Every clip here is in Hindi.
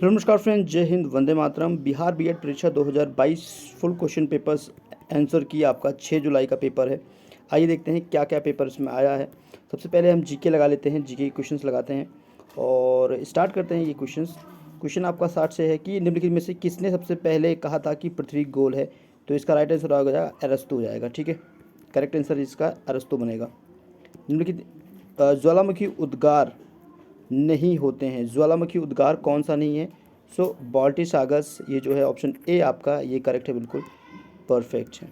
हेलो नमस्कार फ्रेंड, जय हिंद, वंदे मातरम। बिहार बीएड परीक्षा 2022 फुल क्वेश्चन पेपर्स आंसर की आपका 6 जुलाई का पेपर है। आइए देखते हैं क्या क्या पेपर इसमें आया है। सबसे पहले हम जीके लगा लेते हैं, जीके के क्वेश्चंस लगाते हैं और स्टार्ट करते हैं ये क्वेश्चंस। क्वेश्चन आपका 60 से है कि निम्नलिखित में से किसने सबसे पहले कहा था कि पृथ्वी गोल है। तो इसका राइट आंसर हो जाएगा अरस्तु हो जाएगा। ठीक है, करेक्ट आंसर इसका अरस्तु बनेगा। निम्नलिखित ज्वालामुखी उद्गार नहीं होते हैं। ज्वालामुखी उद्गार कौन सा नहीं है? सो बाल्टिसागस, ये जो है ऑप्शन ए आपका ये करेक्ट है, बिल्कुल परफेक्ट है।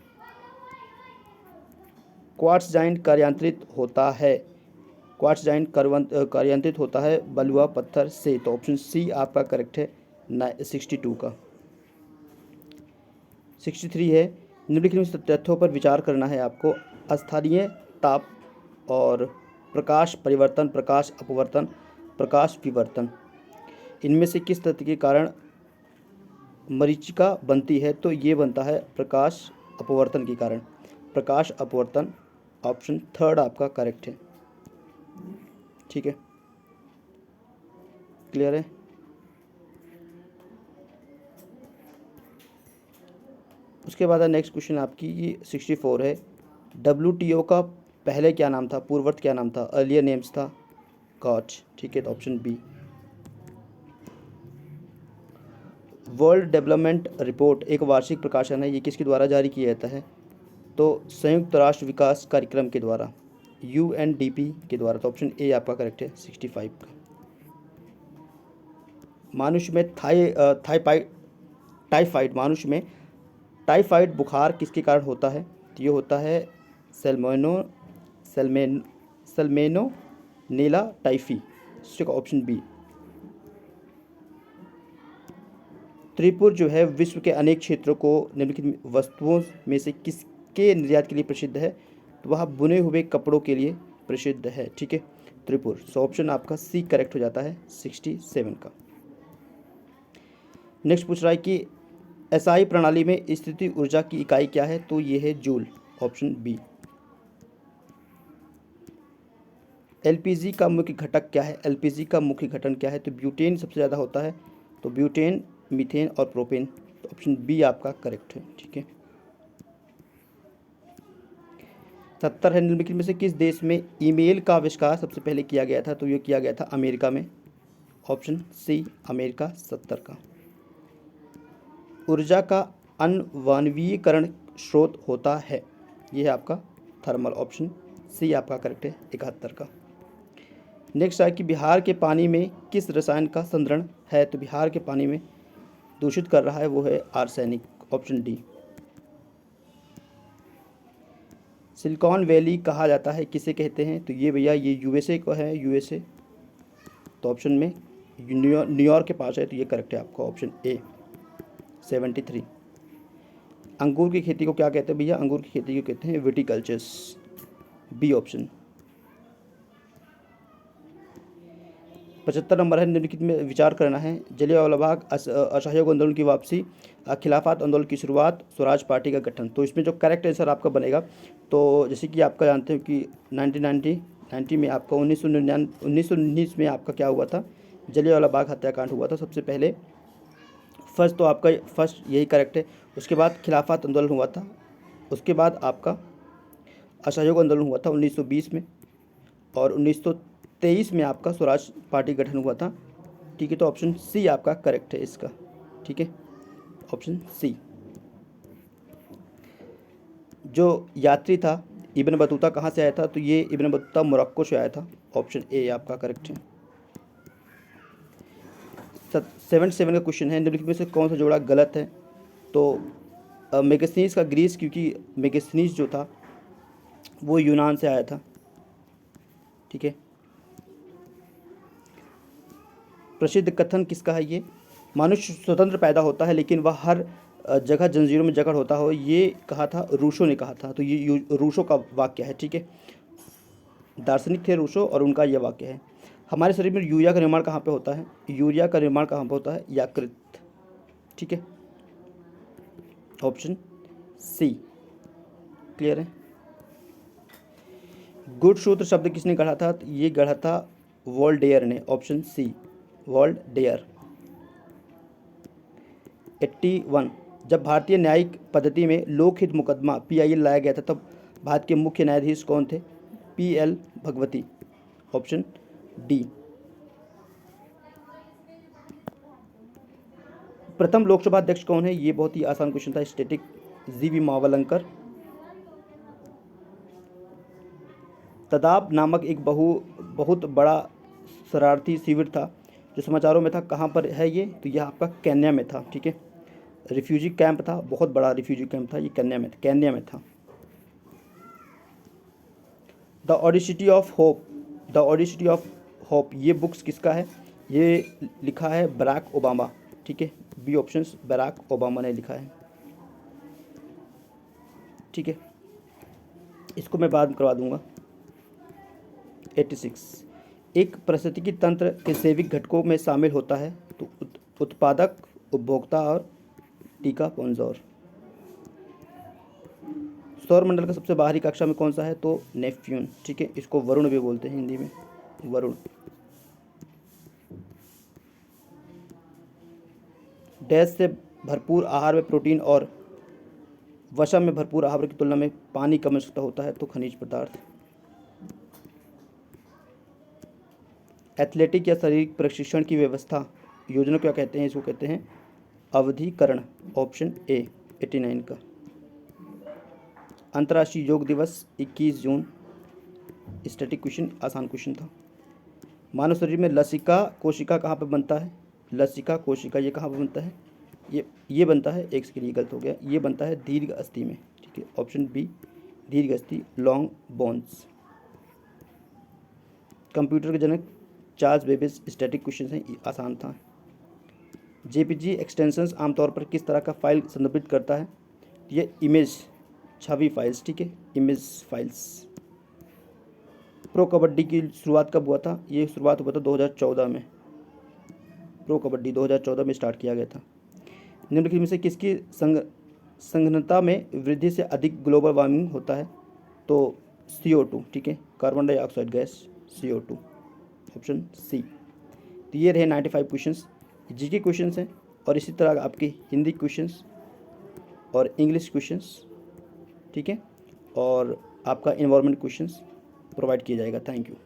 क्वार्ट्ज जाइंट कार्यांतरित होता है। क्वार्ट्ज जाइंट कार्यांतरित होता है बलुआ पत्थर से। तो ऑप्शन सी आपका करेक्ट है 62 का। 63 है, निम्नलिखित में तथ्यों पर विचार करना है आपको। स्थानीय ताप और प्रकाश परिवर्तन, प्रकाश अपवर्तन, प्रकाश विवर्तन, इनमें से किस तथ्य के कारण मरीचिका बनती है? तो ये बनता है प्रकाश अपवर्तन के कारण। प्रकाश अपवर्तन ऑप्शन थर्ड आपका करेक्ट है। ठीक है, क्लियर है। उसके बाद नेक्स्ट क्वेश्चन आपकी ये 64 है। WTO का पहले क्या नाम था, पूर्ववर्त क्या नाम था? अर्लियर नेम्स था गॉट। ठीक है, तो option B. World development report एक वार्षिक प्रकाशन है, ये किसके द्वारा जारी किया जाता है? तो संयुक्त राष्ट्र विकास कार्यक्रम के द्वारा, UNDP के द्वारा। तो ऑप्शन ए आपका करेक्ट है 65 का। मनुष्य में टाइफाइड, मनुष्य में टाइफाइड बुखार किसके कारण होता है? तो ये होता है सल्मोनेला टाइफी। इसका ऑप्शन बी। त्रिपुर जो है विश्व के अनेक क्षेत्रों को निम्नलिखित वस्तुओं में से किसके निर्यात के लिए प्रसिद्ध है? तो वह बुने हुए कपड़ों के लिए प्रसिद्ध है। ठीक है, त्रिपुर। सो ऑप्शन आपका सी करेक्ट हो जाता है 67 का। नेक्स्ट पूछ रहा है कि एसआई प्रणाली में स्थिति ऊर्जा की इकाई क्या है? तो ये है जूल, ऑप्शन बी। एलपीजी का मुख्य घटक क्या है? एलपीजी का मुख्य घटक क्या है? तो ब्यूटेन सबसे ज़्यादा होता है। तो ब्यूटेन, मीथेन और प्रोपेन। तो ऑप्शन बी आपका करेक्ट है। ठीक है, 70 है, निम्नलिखित में से किस देश में ईमेल का आविष्कार सबसे पहले किया गया था? तो ये किया गया था अमेरिका में। ऑप्शन सी अमेरिका 70 का। ऊर्जा का अनवाणवीकरण स्रोत होता है, ये है आपका थर्मल। ऑप्शन सी आपका करेक्ट है 71 का। नेक्स्ट है कि बिहार के पानी में किस रसायन का संद्रण है? तो बिहार के पानी में दूषित कर रहा है वो है arsenic. Option D. Silicon valley कहा जाता है, किसे कहते हैं? तो ये भैया ये यूएसए को है, यूएसए। तो ऑप्शन में न्यूयॉर्क के पास है, तो ये करेक्ट है आपका ऑप्शन ए 73। अंगूर की खेती को क्या कहते हैं भैया? अंगूर की खेती को कहते हैं विटिकल्चर्स, बी ऑप्शन। 75 नंबर है, निम्नलिखित में विचार करना है। जलियांवाला बाग, असहयोग आंदोलन की वापसी, खिलाफत आंदोलन की शुरुआत, स्वराज पार्टी का गठन। तो इसमें जो करेक्ट आंसर आपका बनेगा, तो जैसे कि आपका जानते हो कि 1990 में आपका 1919 में आपका क्या हुआ था? जलियांवाला बाग हत्याकांड हुआ था सबसे पहले। फर्स्ट तो आपका फर्स्ट यही करेक्ट है। उसके बाद खिलाफत आंदोलन हुआ था, उसके बाद आपका असहयोग आंदोलन हुआ था 1920 में, और 1923 में आपका स्वराज पार्टी गठन हुआ था। ठीक है, तो ऑप्शन सी आपका करेक्ट है इसका। ठीक है, ऑप्शन सी। जो यात्री था इब्न बतूता कहाँ से आया था? तो ये इब्न बतूता मोरक्को से आया था। ऑप्शन ए आपका करेक्ट है। 77 का क्वेश्चन है, निम्नलिखित में से कौन सा जोड़ा गलत है? तो मेगास्थनीज का ग्रीस, क्योंकि मेगास्थनीज जो था वो यूनान से आया था। ठीक है, प्रसिद्ध कथन किसका है? ये मनुष्य स्वतंत्र पैदा होता है लेकिन वह हर जगह जंजीरों में जकड़ होता हो, ये कहा था रूसो ने कहा था। तो ये रूसो का वाक्य है। ठीक है, दार्शनिक थे रूसो और उनका यह वाक्य है। हमारे शरीर में यूरिया का निर्माण कहाँ पे होता है? यूरिया का निर्माण कहाँ पे होता है? यकृत। ठीक है, ऑप्शन सी क्लियर है। गुणसूत्र शब्द किसने गढ़ा था? तो ये गढ़ा था वॉल्डेयर ने। Option C Voltaire. 81। जब भारतीय न्यायिक पद्धति में लोकहित मुकदमा PIL लाया गया था तब भारत के मुख्य न्यायाधीश कौन थे? PL Bhagwati, option D. प्रथम लोकसभा अध्यक्ष कौन है? ये बहुत ही आसान क्वेश्चन था, स्टैटिक, GV मावलंकर। तदाब नामक एक बहुत बड़ा शरारती शिविर था जो समाचारों में था, कहाँ पर है ये? तो यह आपका केन्या में था, ठीक है। रिफ्यूजी कैंप था, बहुत बड़ा रिफ्यूजी कैंप था, ये केन्या में था। द ऑडिसिटी ऑफ होप ये बुक्स किसका है? ये लिखा है बराक ओबामा, ठीक है। बी ऑप्शंस, बराक ओबामा ने लिखा है, ठीक है। इसको मैं बाद में करवा दूंगा। 86। एक पारिस्थितिकी तंत्र के जैविक घटकों में शामिल होता है तो उत्पादक, उपभोक्ता और टीका पॉन्जौर। सौरमंडल का सबसे बाहरी कक्षा में कौन सा है? तो नेपच्यून, ठीक है। इसको वरुण भी बोलते हैं हिंदी में, वरुण। डैश से भरपूर आहार में प्रोटीन और वसा में भरपूर आहार की तुलना में पानी कम आवश्यकता होता है, तो खनिज पदार्थ। एथलेटिक या शारीरिक प्रशिक्षण की व्यवस्था योजना को क्या कहते हैं? इसको कहते हैं अवधिकरण, ऑप्शन ए 89 का। अंतर्राष्ट्रीय योग दिवस 21 जून। स्टैटिक क्वेश्चन, आसान क्वेश्चन था। मानव शरीर में लसिका कोशिका कहाँ पर बनता है? लसिका कोशिका ये कहाँ पर बनता है? ये बनता है, एक सेकंड ये गलत हो गया, ये बनता है दीर्घ अस्थि में, ठीक है। ऑप्शन बी दीर्घ अस्थि, लॉन्ग बोन्स। कंप्यूटर के जनक चार्ल्स बेबेज। स्टैटिक क्वेश्चन है, आसान था। JPG एक्सटेंशंस आमतौर पर किस तरह का फाइल संदर्भित करता है? ये इमेज, छवि फाइल्स, ठीक है, इमेज फाइल्स। प्रो कबड्डी की शुरुआत कब हुआ था? ये शुरुआत हुआ था 2014 में। प्रो कबड्डी 2014 में स्टार्ट किया गया था। निम्नलिखित में से किसकी संघनता में वृद्धि से अधिक ग्लोबल वार्मिंग होता है? तो CO2, ठीक है, carbon dioxide gas, CO2, option C. तो ये रहे 95 क्वेश्चंस, GK क्वेश्चंस हैं, और इसी तरह आपके हिंदी क्वेश्चंस और इंग्लिश क्वेश्चंस, ठीक है, और आपका इन्वायरमेंट क्वेश्चंस प्रोवाइड किया जाएगा। Thank you.